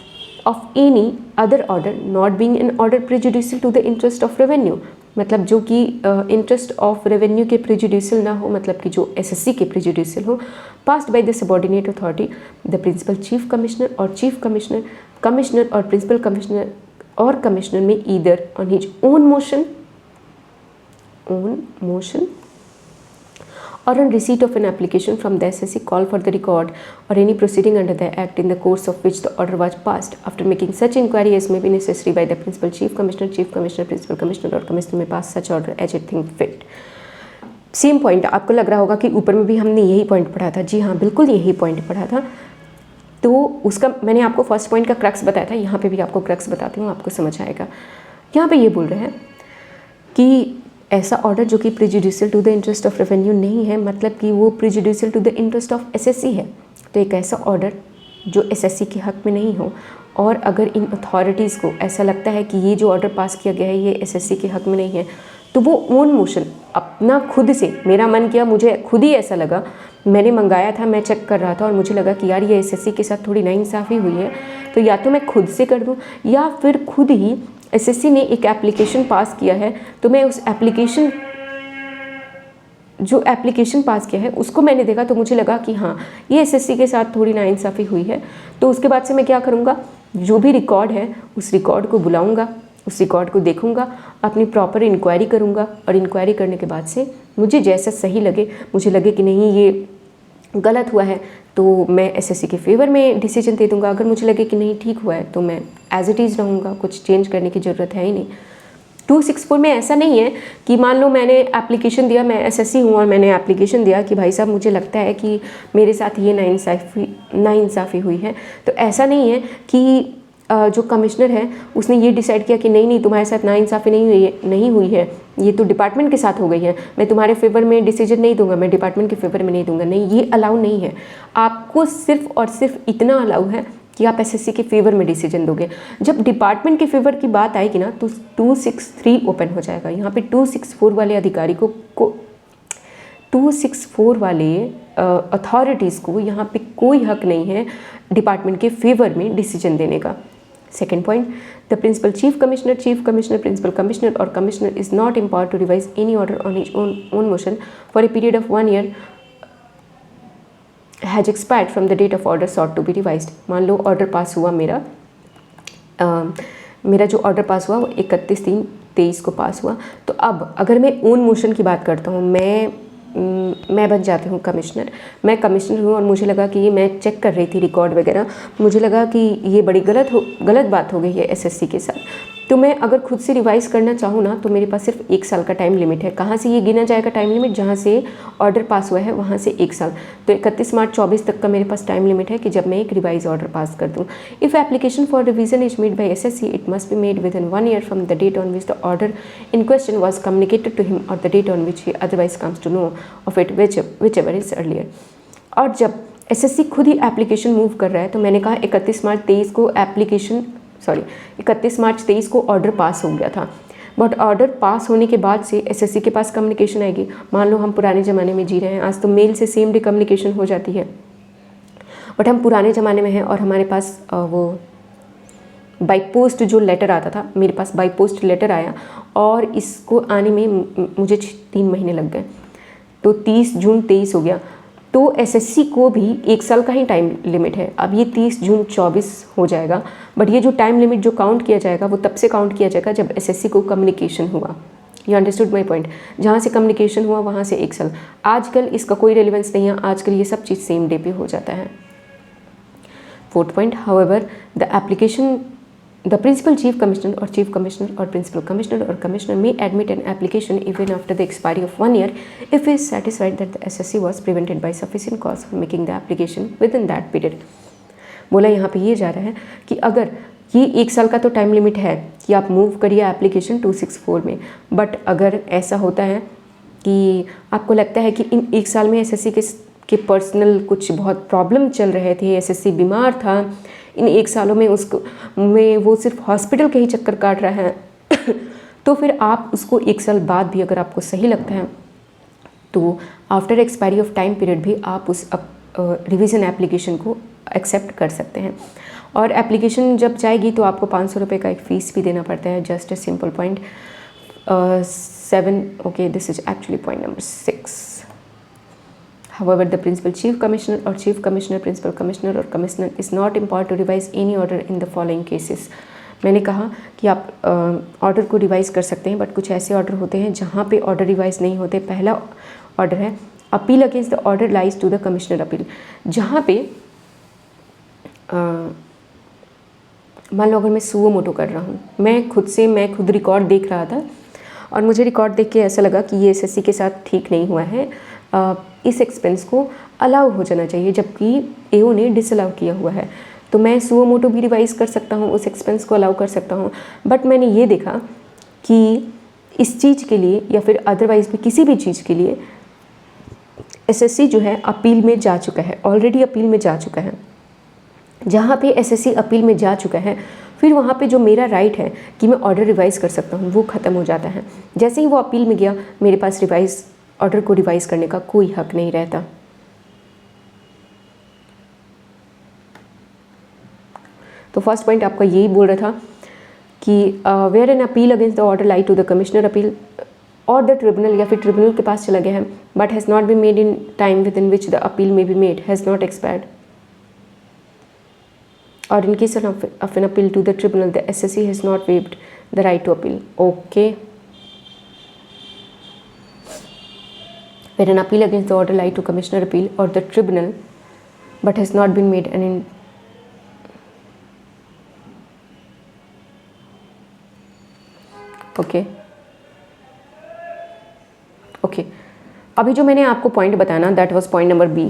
Speaker 1: of any other order not being an order prejudicial to the interest of revenue, मतलब जो कि इंटरेस्ट ऑफ रेवेन्यू के प्रेजुडिशियल ना हो, मतलब कि जो एसएससी के प्रेजुडिशियल हो, passed by the subordinate authority the principal chief commissioner और चीफ कमिश्नर, कमिश्नर और प्रिंसिपल कमिश्नर और कमिश्नर में either on his own motion or on receipt of an application from the SSC call for the record or any proceeding under the act in the course of which the order was passed after making such inquiry as may be necessary by the principal chief commissioner, principal commissioner और commissioner may pass such order as it think fit। Same point आपको लग रहा होगा कि ऊपर में भी हमने यही पॉइंट पढ़ा था। जी हाँ, बिल्कुल यही पॉइंट पढ़ा था। तो उसका मैंने आपको फर्स्ट पॉइंट का क्रक्स बताया था, यहाँ पे भी आपको क्रक्स बताती हूँ, आपको समझ आएगा। यहाँ पे ये बोल रहे हैं कि ऐसा ऑर्डर जो कि prejudicial to the interest of revenue नहीं है, मतलब कि वो prejudicial to the interest of assessee है। तो एक ऐसा ऑर्डर जो एसएससी के हक में नहीं हो, और अगर इन अथॉरिटीज़ को ऐसा लगता है कि ये जो ऑर्डर पास किया गया है ये एसएससी के हक में नहीं है, तो वो ओन मोशन अपना खुद से, मेरा मन किया, मुझे खुद ही ऐसा लगा, मैंने मंगाया था, मैं चेक कर रहा था और मुझे लगा कि यार ये एसएससी के साथ थोड़ी नाइंसाफ़ी हुई है, तो या तो मैं खुद से कर दूँ या फिर खुद ही एसएससी ने एक एप्लीकेशन पास किया है तो मैं उस एप्लीकेशन, जो एप्लीकेशन पास किया है उसको मैंने देखा तो मुझे लगा कि हाँ ये एसएससी के साथ थोड़ी नाइंसाफ़ी हुई है। तो उसके बाद से मैं क्या करूँगा, जो भी रिकॉर्ड है उस रिकॉर्ड को बुलाऊँगा, उस रिकॉर्ड को देखूँगा, अपनी प्रॉपर इंक्वायरी करूँगा और इंक्वायरी करने के बाद से मुझे जैसा सही लगे, मुझे लगे कि नहीं ये गलत हुआ है तो मैं एसएससी के फेवर में डिसीजन दे दूँगा। अगर मुझे लगे कि नहीं ठीक हुआ है तो मैं एज इट इज़ रहूँगा, कुछ चेंज करने की ज़रूरत है ही नहीं। 264 में ऐसा नहीं है कि मान लो मैंने एप्लीकेशन दिया, मैं एसएससी हूँ और मैंने एप्लीकेशन दिया कि भाई साहब मुझे लगता है कि मेरे साथ ये नाइंसाफ़ी हुई है, तो ऐसा नहीं है कि जो कमिश्नर है उसने ये डिसाइड किया कि नहीं तुम्हारे साथ नाइंसाफ़ी नहीं हुई है, ये तो डिपार्टमेंट के साथ हो गई है, मैं तुम्हारे फेवर में डिसीजन नहीं दूंगा, मैं डिपार्टमेंट के फेवर में नहीं दूंगा। नहीं, ये अलाउ नहीं है। आपको सिर्फ और सिर्फ इतना अलाउ है कि आप एसएससी के फेवर में डिसीजन दोगे। जब डिपार्टमेंट के फेवर की बात आएगी ना तो 263 ओपन हो जाएगा। यहाँ पे 264 वाले अधिकारी को 264 वाले अथॉरिटीज़ को यहाँ पे कोई हक नहीं है डिपार्टमेंट के फेवर में डिसीजन देने का। Second point, the principal chief commissioner, principal commissioner और commissioner is not empowered to revise any order on his own motion for a period of 1 year has expired from the date of order sought to be revised. मान लो order pass हुआ मेरा जो order pass हुआ वो 31/3/23 को पास हुआ। तो अब अगर मैं ओन मोशन की बात करता हूँ, मैं बन जाती हूँ कमिश्नर, मैं कमिश्नर हूँ और मुझे लगा कि ये मैं चेक कर रही थी रिकॉर्ड वगैरह, मुझे लगा कि ये बड़ी गलत बात हो गई है एसएससी के साथ। तो मैं अगर खुद से रिवाइज़ करना चाहूँ ना तो मेरे पास सिर्फ 1 साल का टाइम लिमिट है। कहाँ से ये गिना जाएगा टाइम लिमिट? जहाँ से ऑर्डर पास हुआ है वहाँ से 1 साल। तो 31 मार्च 24 तक का मेरे पास टाइम लिमिट है कि जब मैं एक रिवाइज ऑर्डर पास कर दूँ। If application for revision is made by assessee it must be made within 1 year from the date on which the order in question was communicated to him or the date on which he otherwise comes to know of it whichever is earlier. और जब SSC खुद ही application move कर रहा है तो मैंने कहा 31 मार्च 23 को ऑर्डर पास हो गया था, बट ऑर्डर पास होने के बाद से एसएससी के पास कम्युनिकेशन आएगी। मान लो हम पुराने ज़माने में जी रहे हैं, आज तो मेल से सेम डे कम्युनिकेशन हो जाती है, बट हम पुराने ज़माने में हैं और हमारे पास वो बाई पोस्ट जो लेटर आता था, मेरे पास बाई पोस्ट लेटर आया और इसको आने में मुझे 3 महीने लग गए, तो 30 जून 23 हो गया। तो एसएससी को भी 1 साल का ही टाइम लिमिट है। अब ये 30 जून 24 हो जाएगा, बट ये जो टाइम लिमिट जो काउंट किया जाएगा वो तब से काउंट किया जाएगा जब एसएससी को कम्युनिकेशन हुआ। You understood my point? जहाँ से कम्युनिकेशन हुआ वहाँ से 1 साल। आजकल इसका कोई रेलिवेंस नहीं है, आजकल ये सब चीज़ सेम डे पे हो जाता है। 4th point, however the application The principal chief commissioner or principal commissioner or commissioner may admit an application even after the expiry of 1 year if he is satisfied that the SSC was prevented by sufficient cause for making the application within that period। बोला यहाँ पे ये जा रहा है कि अगर ये 1 साल का तो टाइम लिमिट है कि आप मूव करिए एप्लीकेशन 264 में, बट अगर ऐसा होता है कि आपको लगता है कि इन 1 साल में एसएससी के पर्सनल कुछ बहुत प्रॉब्लम चल रहे थे, एसएससी बीमार था, इन 1 सालों में वो सिर्फ हॉस्पिटल के ही चक्कर काट रहा है तो फिर आप उसको 1 साल बाद भी अगर आपको सही लगता है तो after expiry of time period भी आप उस रिवीजन एप्लीकेशन को एक्सेप्ट कर सकते हैं। और एप्लीकेशन जब जाएगी तो आपको 500 रुपये का एक फ़ीस भी देना पड़ता है। Just a simple point. 7, okay, this is actually point number 6. However, the principal chief commissioner or chief commissioner, principal commissioner or commissioner is not empowered to revise any order in the following cases. मैंने कहा कि आप order को revise कर सकते हैं, but कुछ ऐसे ऑर्डर होते हैं जहाँ पे ऑर्डर रिवाइज़ नहीं होते. पहला ऑर्डर है appeal against the order lies to the commissioner appeal. जहाँ पे मान लो अगर मैं सुओ मोटो कर रहा हूँ, मैं खुद रिकॉर्ड देख रहा था और मुझे रिकॉर्ड देख के ऐसा लगा कि ये एसएससी के साथ ठीक नहीं हुआ है, इस एक्सपेंस को अलाउ हो जाना चाहिए, जबकि एओ ने डिसअलाउ किया हुआ है. तो मैं सुओ मोटो भी रिवाइज़ कर सकता हूँ, उस एक्सपेंस को अलाउ कर सकता हूँ. बट मैंने ये देखा कि इस चीज़ के लिए या फिर अदरवाइज़ भी किसी भी चीज़ के लिए एसएससी जो है अपील में जा चुका है, ऑलरेडी अपील में जा चुका है. जहाँ पे एसएससी अपील में जा चुका है, फिर वहाँ पे जो मेरा राइट है कि मैं ऑर्डर रिवाइज़ कर सकता हूँ वो ख़त्म हो जाता है. जैसे ही वो अपील में गया, मेरे पास ऑर्डर को रिवाइज़ करने का कोई हक नहीं रहता. तो फर्स्ट पॉइंट आपका यही बोल रहा था कि where an appeal against the order lie to the commissioner appeal और द ट्रिब्यूनल, या फिर ट्रिब्यूनल के पास चला गया है, but has not been made in time within which the appeal may be made, has not expired, or in case of an appeal to the tribunal, the SSC has not waived the right to appeal. Okay. Where an appeal against the order lie to commissioner appeal or the tribunal, but has not been made an okay. अभी जो मैंने आपको point बताना, that was point number B.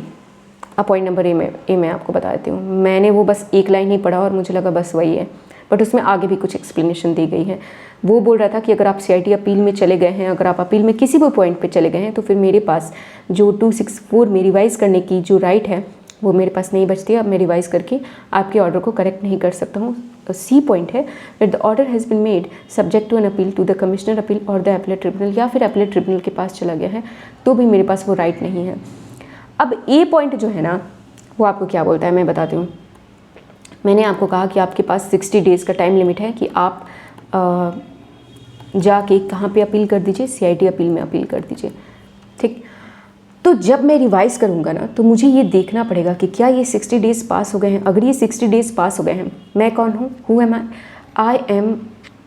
Speaker 1: अब point number A मैं आपको बता देती हूँ. मैंने वो बस एक लाइन ही पढ़ा और मुझे लगा बस वही है, बट उसमें आगे भी कुछ एक्सप्लेनेशन दी गई है. वो बोल रहा था कि अगर आप सीआईटी अपील में चले गए हैं, अगर आप अपील में किसी भी पॉइंट पे चले गए हैं, तो फिर मेरे पास जो 264 में रिवाइज़ करने की जो राइट है वो मेरे पास नहीं बचती. अब मैं रिवाइज़ करके आपके ऑर्डर को करेक्ट नहीं कर सकता हूँ. तो सी पॉइंट है that the order has been made subject to an appeal to the commissioner appeal और द अपीलेट ट्रिब्यूनल, या फिर अपीलेट ट्रिब्यूनल के पास चला गया है तो भी मेरे पास वो राइट नहीं है. अब ए पॉइंट जो है ना, वो आपको क्या बोलता है मैं बताती हूँ. मैंने आपको कहा कि आपके पास 60 डेज़ का टाइम लिमिट है कि आप जाके कहाँ पे अपील कर दीजिए, सीआईटी अपील में अपील कर दीजिए. ठीक. तो जब मैं रिवाइज़ करूँगा ना, तो मुझे ये देखना पड़ेगा कि क्या ये 60 डेज़ पास हो गए हैं. अगर ये 60 डेज़ पास हो गए हैं, मैं कौन हूँ, who am I am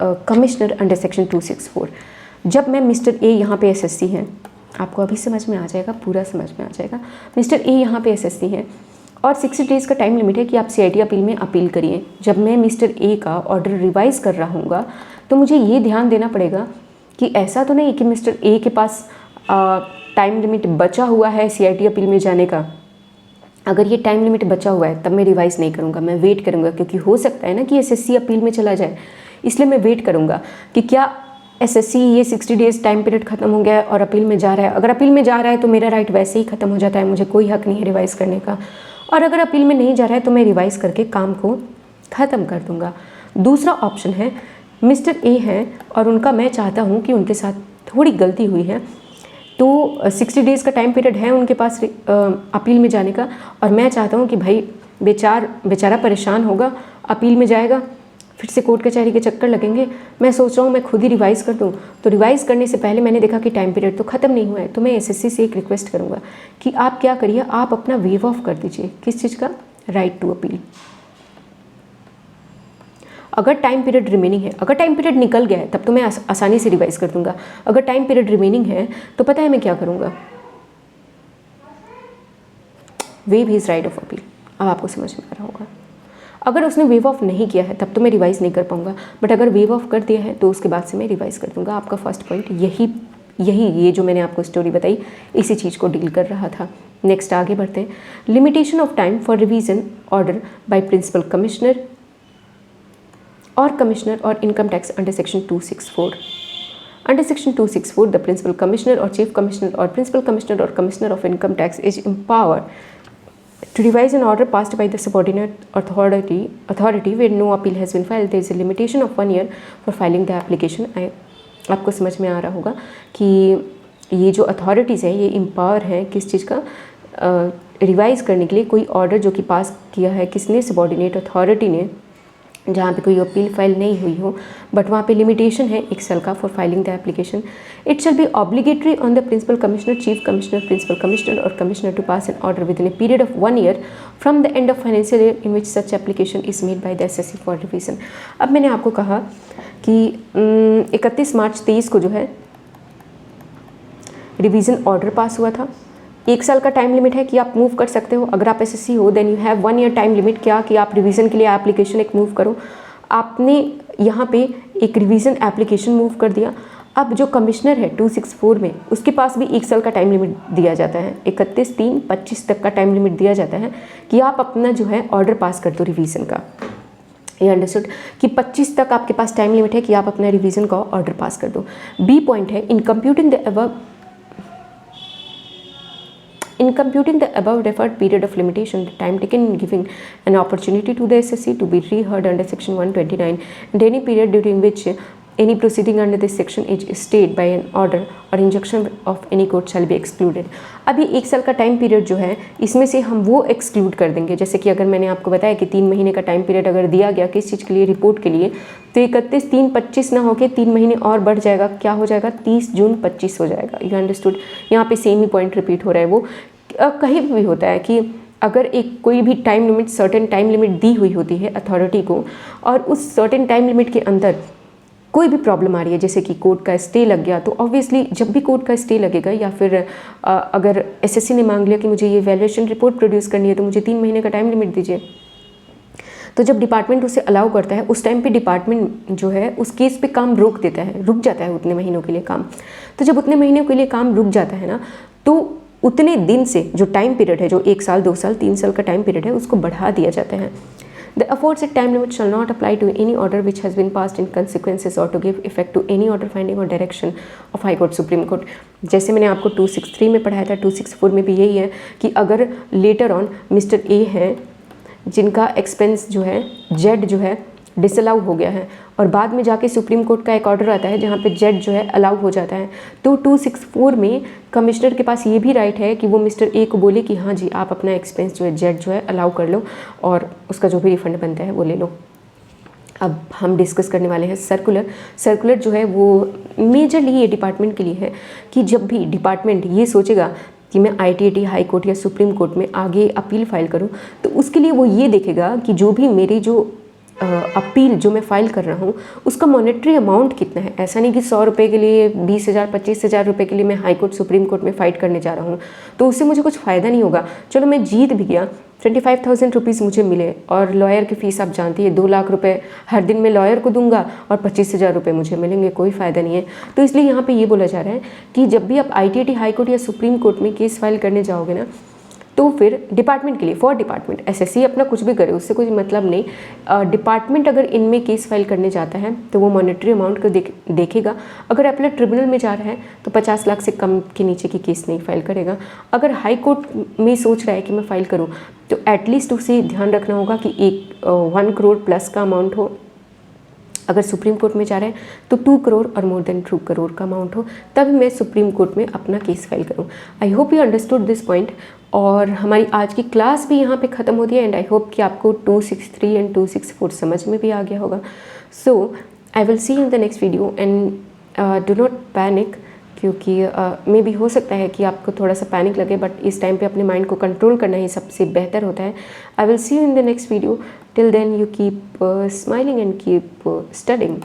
Speaker 1: commissioner under section 264. जब मैं मिस्टर ए यहाँ पे एसएससी हैं, आपको अभी समझ में आ जाएगा, पूरा समझ में आ जाएगा. मिस्टर ए यहाँ पे एसएससी हैं और 60 डेज़ का टाइम लिमिट है कि आप सीआईटी अपील में अपील करिए. जब मैं मिस्टर ए का ऑर्डर रिवाइज़ कर रहा हूँगा, तो मुझे ये ध्यान देना पड़ेगा कि ऐसा तो नहीं कि मिस्टर ए के पास टाइम लिमिट बचा हुआ है सीआईटी अपील में जाने का. अगर ये टाइम लिमिट बचा हुआ है तब मैं रिवाइज़ नहीं करूँगा, मैं वेट करूँगा, क्योंकि हो सकता है ना कि एसएससी अपील में चला जाए. इसलिए मैं वेट करूँगा कि क्या एसएससी ये 60 डेज़ टाइम पीरियड ख़त्म हो गया है और अपील में जा रहा है. अगर अपील में जा रहा है तो मेरा राइट वैसे ही ख़त्म हो जाता है, मुझे कोई हक नहीं है रिवाइज़ करने का. और अगर अपील में नहीं जा रहा है तो मैं रिवाइज़ करके काम को ख़त्म कर दूँगा. दूसरा ऑप्शन है, मिस्टर ए हैं और उनका मैं चाहता हूँ कि उनके साथ थोड़ी गलती हुई है, तो 60 डेज़ का टाइम पीरियड है उनके पास अपील में जाने का, और मैं चाहता हूँ कि भाई बेचारा परेशान होगा, अपील में जाएगा, फिर से कोर्ट कचहरी के चक्कर लगेंगे. मैं सोच रहा हूँ मैं खुद ही रिवाइज़ कर दूँ. तो रिवाइज़ करने से पहले मैंने देखा कि टाइम पीरियड तो ख़त्म नहीं हुआ है, तो मैं एसएससी से एक रिक्वेस्ट करूँगा कि आप क्या करिए, आप अपना वेव ऑफ कर दीजिए. किस चीज़ का, राइट टू अपील. अगर टाइम पीरियड रिमेनिंग है, अगर टाइम पीरियड निकल गया है तब तो मैं आसानी से रिवाइज़ कर दूँगा. अगर टाइम पीरियड रिमेनिंग है तो पता है मैं क्या करूँगा, wave his right of appeal. अब आपको समझ में आ रहा होगा. अगर उसने वेव ऑफ नहीं किया है तब तो मैं रिवाइज़ नहीं कर पाऊँगा, बट अगर वेव ऑफ कर दिया है तो उसके बाद से मैं रिवाइज़ कर दूँगा. आपका फर्स्ट पॉइंट यही ये जो मैंने आपको स्टोरी बताई इसी चीज़ को डील कर रहा था. नेक्स्ट आगे बढ़ते हैं. Limitation of time for revision order by principal commissioner और कमिश्नर और income tax under section 264. Under section 264, the principal commissioner or chief commissioner or principal commissioner or commissioner of income tax is empowered to revise an order passed by the subordinate authority where no appeal has been filed. There is a limitation of 1 year for filing the application. आपको समझ में आ रहा होगा कि ये जो authorities हैं ये एम्पावर हैं किस चीज़ का, रिवाइज़ करने के लिए. कोई ऑर्डर जो कि पास किया है किसने, सबॉर्डिनेट अथॉरिटी ने, जहाँ पे कोई अपील फाइल नहीं हुई हो, बट वहाँ पे लिमिटेशन है 1 साल का for filing the application. It shall be obligatory on the principal commissioner, chief commissioner, principal commissioner और commissioner to pass an order within a period of 1 year from the end of financial year in which such application is made by the assessee for revision. अब मैंने आपको कहा कि 31 मार्च 23 को जो है revision order pass हुआ था। 1 साल का टाइम लिमिट है कि आप मूव कर सकते हो। अगर आप एसएससी हो then you have 1 year time limit, क्या कि आप रिवीजन के लिए एप्लीकेशन एक मूव करो। आपने यहाँ पे एक रिवीजन एप्लीकेशन मूव कर दिया। अब जो कमिश्नर है 264 में, उसके पास भी 1 साल का टाइम लिमिट दिया जाता है। 31/3/25 तक का टाइम लिमिट दिया जाता है कि आप अपना जो है ऑर्डर पास कर दो रिवीजन का। ये अंडरस्टूड कि 25 तक आपके पास टाइम लिमिट है कि आप अपना रिवीजन का ऑर्डर पास कर दो। बी पॉइंट है, In computing the above referred period of limitation, the time taken in giving an opportunity to the SSC to be reheard under section 129 and any period during which any proceeding under this section is stayed by an order or injunction of any court shall be excluded। अभी 1 साल का time period जो है इसमें से हम वो exclude कर देंगे। जैसे कि अगर मैंने आपको बताया कि 3 महीने का टाइम पीरियड अगर दिया गया किस चीज़ के लिए, रिपोर्ट के लिए, तो 31/3/25 ना होकर 3 महीने और बढ़ जाएगा। क्या हो जाएगा? 30 जून 25 हो जाएगा। You understood? यहाँ पे सेम ही पॉइंट रिपीट हो रहा है। वो कहीं भी होता है कि अगर एक कोई भी time limit, certain time limit दी हुई होती है अथॉरिटी को, और उस सर्टेन टाइम लिमिट के अंदर कोई भी प्रॉब्लम आ रही है, जैसे कि कोर्ट का स्टे लग गया, तो ऑब्वियसली जब भी कोर्ट का स्टे लगेगा या फिर अगर एसएससी ने मांग लिया कि मुझे ये वैल्यूएशन रिपोर्ट प्रोड्यूस करनी है तो मुझे 3 महीने का टाइम लिमिट दीजिए, तो जब डिपार्टमेंट उसे अलाउ करता है उस टाइम पे डिपार्टमेंट जो है उस केस पे काम रोक देता है, रुक जाता है उतने महीनों के लिए काम। तो जब उतने महीनों के लिए काम रुक जाता है ना, तो उतने दिन से जो टाइम पीरियड है, जो 1 साल 2 साल 3 साल का टाइम पीरियड है, उसको बढ़ा दिया जाता है। The aforesaid time limit shall not apply to any order which has been passed in consequences or to give effect to any order finding or direction of High Court, Supreme Court। जैसे मैंने आपको 263 में पढ़ाया था, 264 में भी यही है कि अगर लेटर ऑन मिस्टर ए हैं जिनका एक्सपेंस जो है जेड जो है डिसअलाउ हो गया है, और बाद में जाके सुप्रीम कोर्ट का एक ऑर्डर आता है जहाँ पे जेड जो है अलाउ हो जाता है, तो 264 में कमिश्नर के पास ये भी राइट है कि वो मिस्टर ए को बोले कि हाँ जी आप अपना एक्सपेंस जो है जेड जो है अलाउ कर लो और उसका जो भी रिफंड बनता है वो ले लो। अब हम डिस्कस करने वाले हैं सर्कुलर जो है वो मेजरली ये डिपार्टमेंट के लिए है कि जब भी डिपार्टमेंट ये सोचेगा कि मैं ITAT, हाई कोर्ट या सुप्रीम कोर्ट में आगे अपील फाइल करूं, तो उसके लिए वो ये देखेगा कि जो भी मेरी जो अपील जो मैं फाइल कर रहा हूँ उसका मॉनेटरी अमाउंट कितना है। ऐसा नहीं कि 100 रुपये के लिए, 20,000 25,000 रुपये के लिए मैं हाई कोर्ट सुप्रीम कोर्ट में फ़ाइट करने जा रहा हूँ तो उससे मुझे कुछ फ़ायदा नहीं होगा। चलो मैं जीत भी गया, 25,000 रुपीज़ मुझे मिले, और लॉयर की फ़ीस आप जानती है 2 लाख रुपये हर दिन मैं लॉयर को दूंगा और 25,000 रुपये मुझे मिलेंगे, कोई फ़ायदा नहीं है। तो इसलिए यहाँ पे ये बोला जा रहा है कि जब भी आप ITAT, हाई कोर्ट या सुप्रीम कोर्ट में केस फाइल करने जाओगे ना, तो फिर डिपार्टमेंट के लिए, फॉर डिपार्टमेंट, एसएससी अपना कुछ भी करे उससे कोई मतलब नहीं, डिपार्टमेंट अगर इनमें केस फाइल करने जाता है तो वो मॉनेटरी अमाउंट को देखेगा। अगर अपने ट्रिब्यूनल में जा रहा है तो 50 लाख से कम के नीचे की केस नहीं फाइल करेगा। अगर हाई कोर्ट में सोच रहा है कि मैं फाइल करूँ तो एटलीस्ट उसे ध्यान रखना होगा कि 1 करोड़ प्लस का अमाउंट हो। अगर सुप्रीम कोर्ट में जा रहे हैं तो 2 करोड़ और मोर देन 2 करोड़ का अमाउंट हो, तब मैं सुप्रीम कोर्ट में अपना केस फाइल करूं। आई hope you understood this point. और हमारी आज की क्लास भी यहाँ पे ख़त्म होती है, एंड आई होप कि आपको 263 एंड 264 समझ में भी आ गया होगा। So I will see in the next video, and do not panic, क्योंकि मे भी हो सकता है कि आपको थोड़ा सा पैनिक लगे, बट इस टाइम पे अपने माइंड को कंट्रोल करना ही सबसे बेहतर होता है। I will see you in the next video. Till then you keep smiling and keep studying.